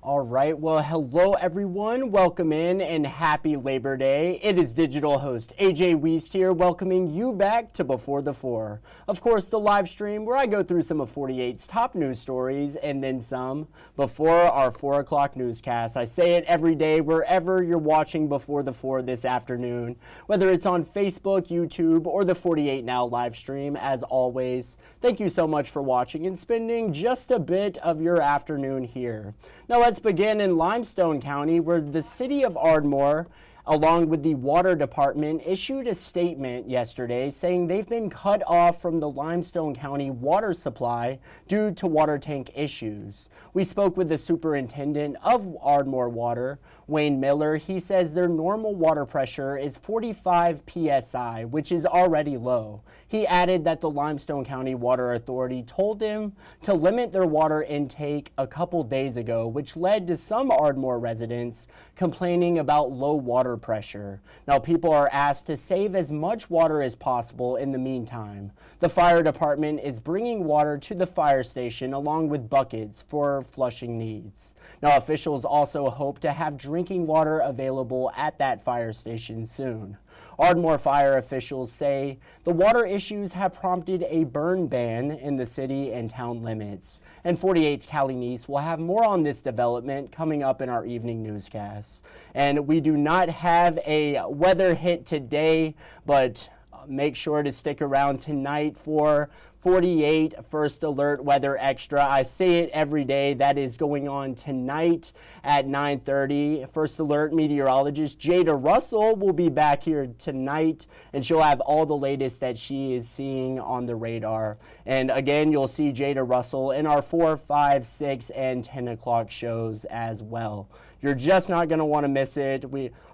All right, well, hello everyone. Welcome in and happy Labor Day. It is digital host A.J. Wuest here, welcoming you back to Before the Four. Of course, the live stream where I go through some of 48's top news stories and then some before our 4 o'clock newscast. I say it every day wherever you're watching Before the Four this afternoon, whether it's on Facebook, YouTube, or the 48 Now live stream. As always, thank you so much for watching and spending just a bit of your afternoon here. Now let's begin in Limestone County, where the city of Ardmore, along with the water department, issued a statement yesterday saying they've been cut off from the Limestone County water supply due to water tank issues. We spoke with the superintendent of Ardmore Water, Wayne Miller. He says their normal water pressure is 45 psi, which is already low. He added that the Limestone County Water Authority told him to limit their water intake a couple days ago, which led to some Ardmore residents complaining about low water pressure. Now, people are asked to save as much water as possible in the meantime. The fire department is bringing water to the fire station along with buckets for flushing needs. Now, officials also hope to have drinking water available at that fire station soon. Ardmore fire officials say the water issues have prompted a burn ban in the city and town limits. And 48's Callie Neese will have more on this development coming up in our evening newscast. And we do not have a weather hit today, but make sure to stick around tonight for 48 First Alert Weather Extra. I say it every day. That is going on tonight at 9:30. First Alert meteorologist Jada Russell will be back here tonight, and she'll have all the latest that she is seeing on the radar. And again, you'll see Jada Russell in our 4, 5, 6, and 10 o'clock shows as well. You're just not going to want to miss it.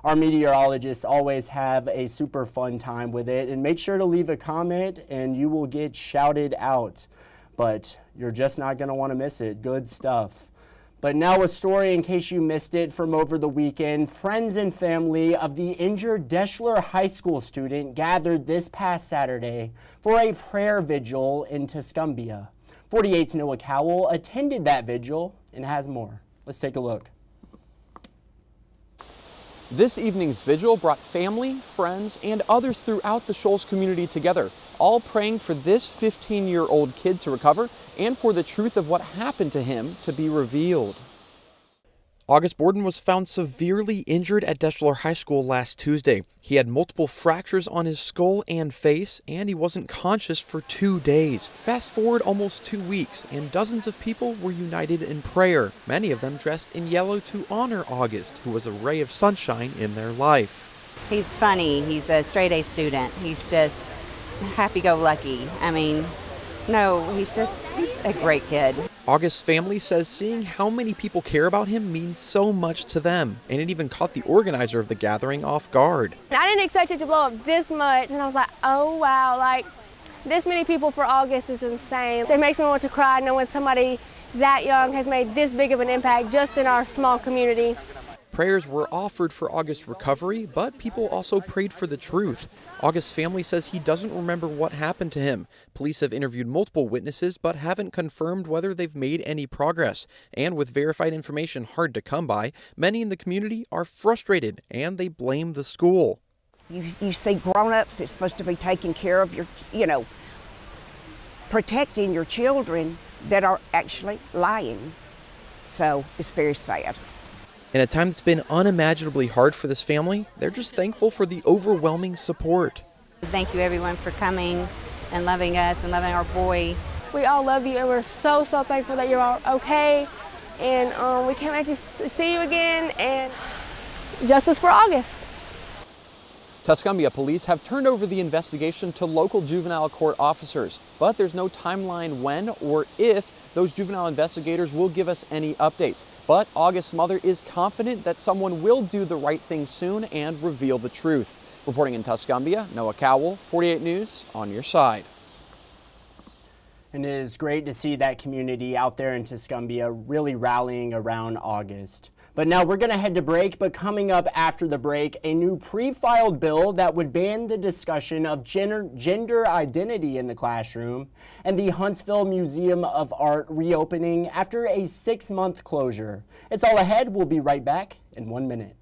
Our meteorologists always have a super fun time with it. And make sure to leave a comment and you will get shouted out. But you're just not going to want to miss it. Good stuff. But now a story in case you missed it from over the weekend. Friends and family of the injured Deshler High School student gathered this past Saturday for a prayer vigil in Tuscumbia. 48's Noah Cowell attended that vigil and has more. Let's take a look. This evening's vigil brought family, friends, and others throughout the Shoals community together, all praying for this 15-year-old kid to recover and for the truth of what happened to him to be revealed. August Borden was found severely injured at Deshler High School last Tuesday. He had multiple fractures on his skull and face, and he wasn't conscious for 2 days. Fast forward almost 2 weeks, and dozens of people were united in prayer, many of them dressed in yellow to honor August, who was a ray of sunshine in their life. He's funny. He's a straight-A student. He's just happy-go-lucky. He's a great kid. August's family says seeing how many people care about him means so much to them, and it even caught the organizer of the gathering off guard. I didn't expect it to blow up this much, and I was like, oh wow, this many people for August is insane. It makes me want to cry knowing somebody that young has made this big of an impact just in our small community. Prayers were offered for August's recovery, but people also prayed for the truth. August's family says he doesn't remember what happened to him. Police have interviewed multiple witnesses, but haven't confirmed whether they've made any progress. And with verified information hard to come by, many in the community are frustrated, and they blame the school. You see grown-ups that's supposed to be taking care of your, protecting your children that are actually lying. So it's very sad. In a time that's been unimaginably hard for this family, they're just thankful for the overwhelming support. Thank you everyone for coming and loving us and loving our boy. We all love you, and we're so thankful that you're all okay, and we can't wait to see you again, and justice for August. Tuscumbia police have turned over the investigation to local juvenile court officers, but there's no timeline when or if those juvenile investigators will give us any updates. But August's mother is confident that someone will do the right thing soon and reveal the truth. Reporting in Tuscumbia, Noah Cowell, 48 News, on your side. And it is great to see that community out there in Tuscumbia really rallying around August. But now we're going to head to break, but coming up after the break, a new pre-filed bill that would ban the discussion of gender identity in the classroom, and the Huntsville Museum of Art reopening after a 6-month closure. It's all ahead. We'll be right back in 1 minute.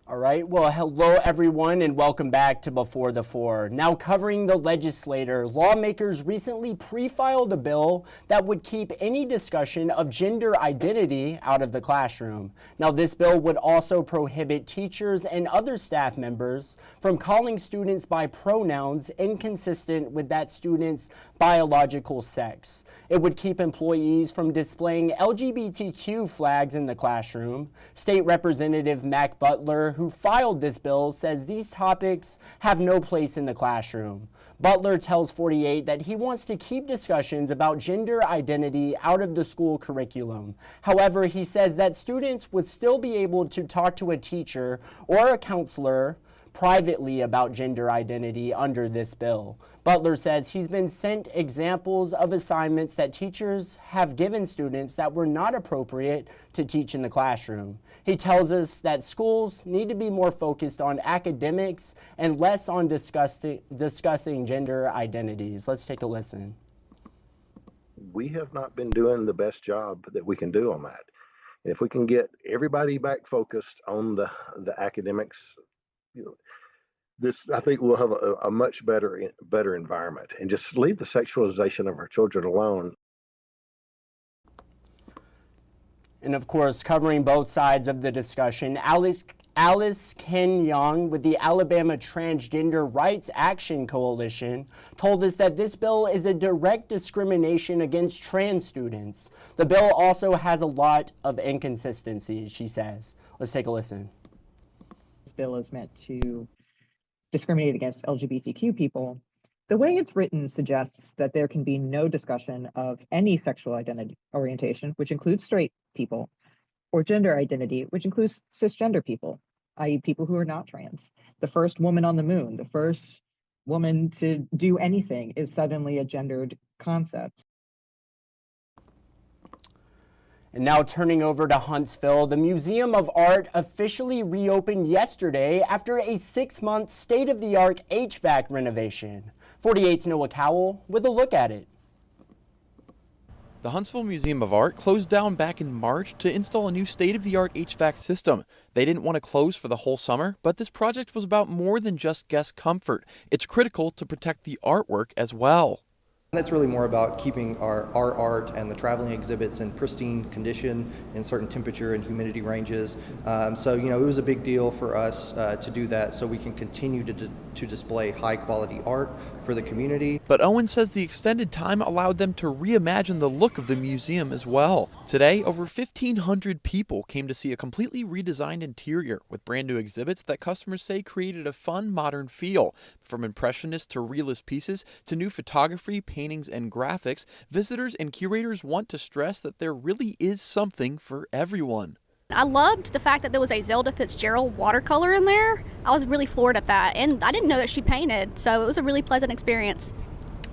All right, well, hello everyone and welcome back to Before the Four. Now covering the legislator, lawmakers recently pre-filed a bill that would keep any discussion of gender identity out of the classroom. Now this bill would also prohibit teachers and other staff members from calling students by pronouns inconsistent with that student's biological sex. It would keep employees from displaying LGBTQ flags in the classroom. State Representative Mac Butler, who filed this bill, says these topics have no place in the classroom. Butler tells 48 that he wants to keep discussions about gender identity out of the school curriculum. However, he says that students would still be able to talk to a teacher or a counselor privately about gender identity under this bill. Butler says he's been sent examples of assignments that teachers have given students that were not appropriate to teach in the classroom. He tells us that schools need to be more focused on academics and less on discussing gender identities. Let's take a listen. We have not been doing the best job that we can do on that. If we can get everybody back focused on the academics, I think we'll have a much better environment, and just leave the sexualization of our children alone. And of course, covering both sides of the discussion, Alice Ken-Young with the Alabama Transgender Rights Action Coalition told us that this bill is a direct discrimination against trans students. The bill also has a lot of inconsistencies, she says. Let's take a listen. This bill is meant to discriminate against LGBTQ people. The way it's written suggests that there can be no discussion of any sexual identity orientation, which includes straight people, or gender identity, which includes cisgender people, i.e. people who are not trans. The first woman on the moon, the first woman to do anything is suddenly a gendered concept. And now turning over to Huntsville, the Museum of Art officially reopened yesterday after a 6-month state-of-the-art HVAC renovation. 48's Noah Cowell with a look at it. The Huntsville Museum of Art closed down back in March to install a new state-of-the-art HVAC system. They didn't want to close for the whole summer, but this project was about more than just guest comfort. It's critical to protect the artwork as well. It's really more about keeping our art and the traveling exhibits in pristine condition in certain temperature and humidity ranges. So, it was a big deal for us to do that so we can continue to display high quality art for the community. But Owen says the extended time allowed them to reimagine the look of the museum as well. Today, over 1,500 people came to see a completely redesigned interior with brand new exhibits that customers say created a fun, modern feel. From impressionist to realist pieces to new photography, paintings, and graphics, visitors and curators want to stress that there really is something for everyone. I loved the fact that there was a Zelda Fitzgerald watercolor in there. I was really floored at that, and I didn't know that she painted, so it was a really pleasant experience.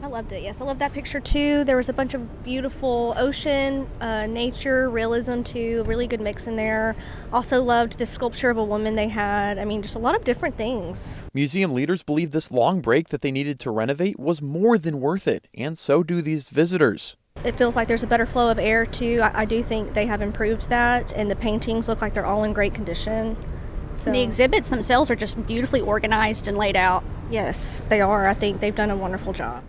I loved it, yes. I loved that picture too. There was a bunch of beautiful ocean, nature, realism too, really good mix in there. Also loved the sculpture of a woman they had. I mean, just a lot of different things. Museum leaders believe this long break that they needed to renovate was more than worth it, and so do these visitors. It feels like there's a better flow of air too. I do think they have improved that, and the paintings look like they're all in great condition. So the exhibits themselves are just beautifully organized and laid out. yes, they are. I think they've done a wonderful job.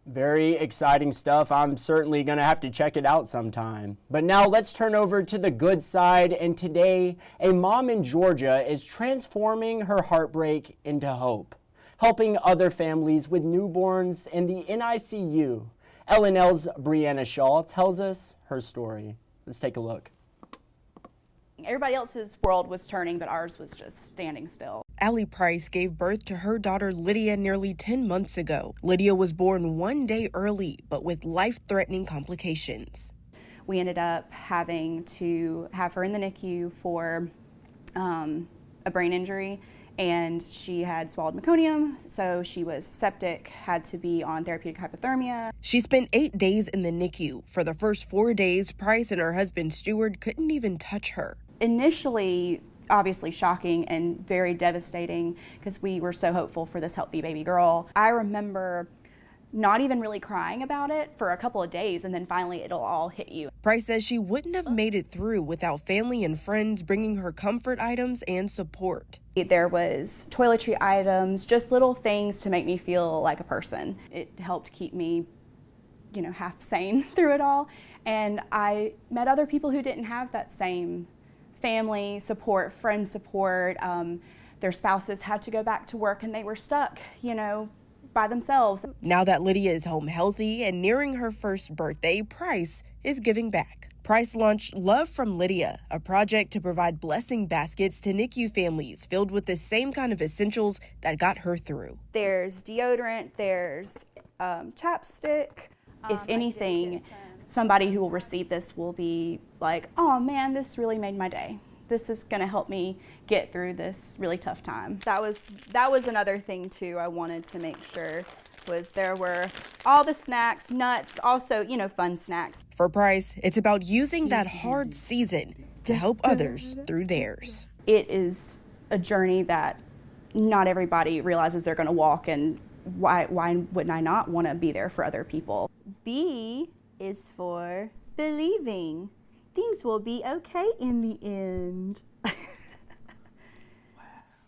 Very exciting stuff. I'm certainly going to have to check it out sometime. But now let's turn over to the good side. And today, a mom in Georgia is transforming her heartbreak into hope, helping other families with newborns in the NICU. LNL's Brianna Shaw tells us her story. Let's take a look. Everybody else's world was turning, but ours was just standing still. Allie Price gave birth to her daughter Lydia nearly 10 months ago. Lydia was born one day early, but with life-threatening complications. We ended up having to have her in the NICU for a brain injury, and she had swallowed meconium, so she was septic, had to be on therapeutic hypothermia. She spent 8 days in the NICU. For the first 4 days, Price and her husband Stewart couldn't even touch her. Initially, obviously shocking and very devastating because we were so hopeful for this healthy baby girl. I remember not even really crying about it for a couple of days, and then finally it'll all hit you. Price says she wouldn't have made it through without family and friends bringing her comfort items and support. There was toiletry items, just little things to make me feel like a person. It helped keep me, half sane through it all. And I met other people who didn't have that same family support, friend support. Their spouses had to go back to work and they were stuck, by themselves. Now that Lydia is home healthy and nearing her first birthday, Price is giving back. Price launched Love from Lydia, a project to provide blessing baskets to NICU families filled with the same kind of essentials that got her through. There's deodorant, there's chapstick. If anything, somebody who will receive this will be like, oh man, this really made my day. This is gonna help me get through this really tough time. That was another thing too I wanted to make sure was there were all the snacks, nuts, also, fun snacks. For Price, it's about using that hard season to help others through theirs. It is a journey that not everybody realizes they're gonna walk, and why wouldn't I not wanna be there for other people? B is for believing. Things will be okay in the end.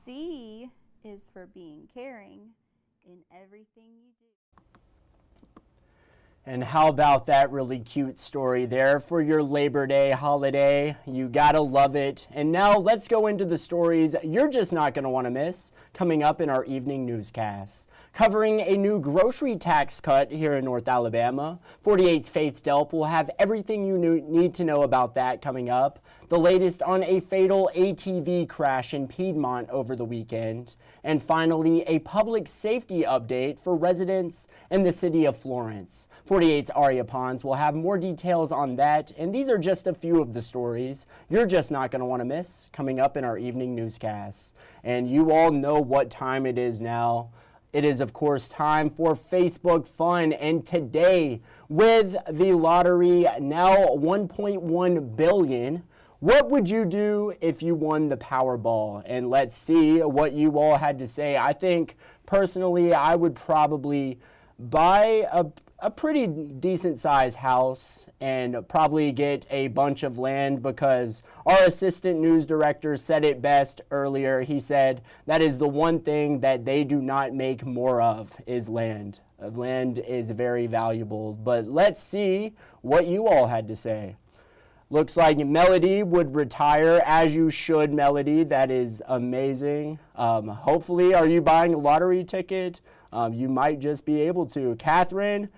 C is for being caring in everything you do. And how about that really cute story there for your Labor Day holiday? You gotta love it. And now let's go into the stories you're just not gonna wanna miss coming up in our evening newscast. Covering a new grocery tax cut here in North Alabama, 48's Faith Delp will have everything you need to know about that coming up. The latest on a fatal ATV crash in Piedmont over the weekend. And finally, a public safety update for residents in the city of Florence. 48's Aria Pons will have more details on that, and these are just a few of the stories you're just not going to want to miss coming up in our evening newscasts. And you all know what time it is now. It is, of course, time for Facebook Fun, and today, with the lottery now $1.1 billion, what would you do if you won the Powerball? And let's see what you all had to say. I think, personally, I would probably buy a pretty decent sized house and probably get a bunch of land, because our assistant news director said it best earlier. He said that is the one thing that they do not make more of is land. Land is very valuable. But let's see what you all had to say. Looks like Melody would retire, as you should, Melody. That is amazing. Hopefully, are you buying a lottery ticket? You might just be able to. Catherine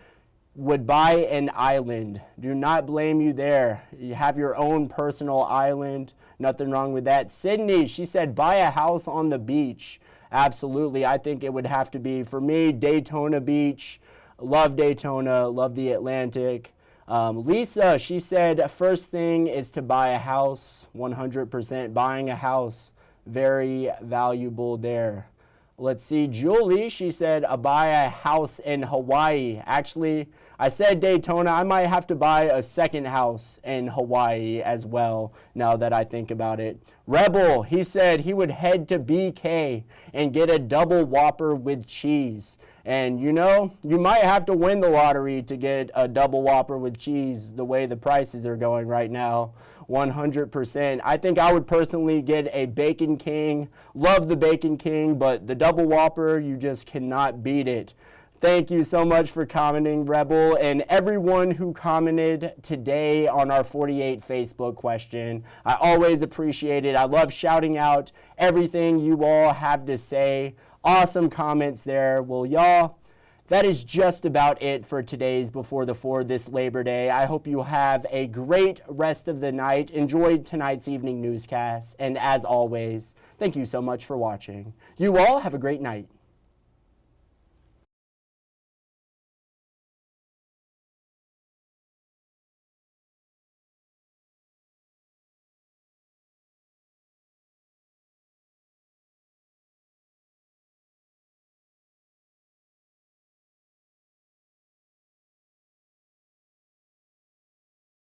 would buy an island. Do not blame you there. You have your own personal island. Nothing wrong with that. Sydney, she said buy a house on the beach. Absolutely. I think it would have to be, for me, Daytona Beach. Love Daytona. Love the Atlantic. Lisa, she said first thing is to buy a house. 100% buying a house. Very valuable there. Let's see, Julie, she said, buy a house in Hawaii. Actually, I said Daytona. I might have to buy a second house in Hawaii as well, now that I think about it. Rebel, he said he would head to BK and get a double Whopper with cheese. And you know, you might have to win the lottery to get a double Whopper with cheese the way the prices are going right now. 100%. I think I would personally get a Bacon King. Love the Bacon King, but the double Whopper, you just cannot beat it. Thank you so much for commenting, Rebel, and everyone who commented today on our 48 Facebook question. I always appreciate it. I love shouting out everything you all have to say. Awesome comments there. Well, y'all, that is just about it for today's Before the Four this Labor Day. I hope you have a great rest of the night. Enjoyed tonight's evening newscast. And as always, thank you so much for watching. You all have a great night.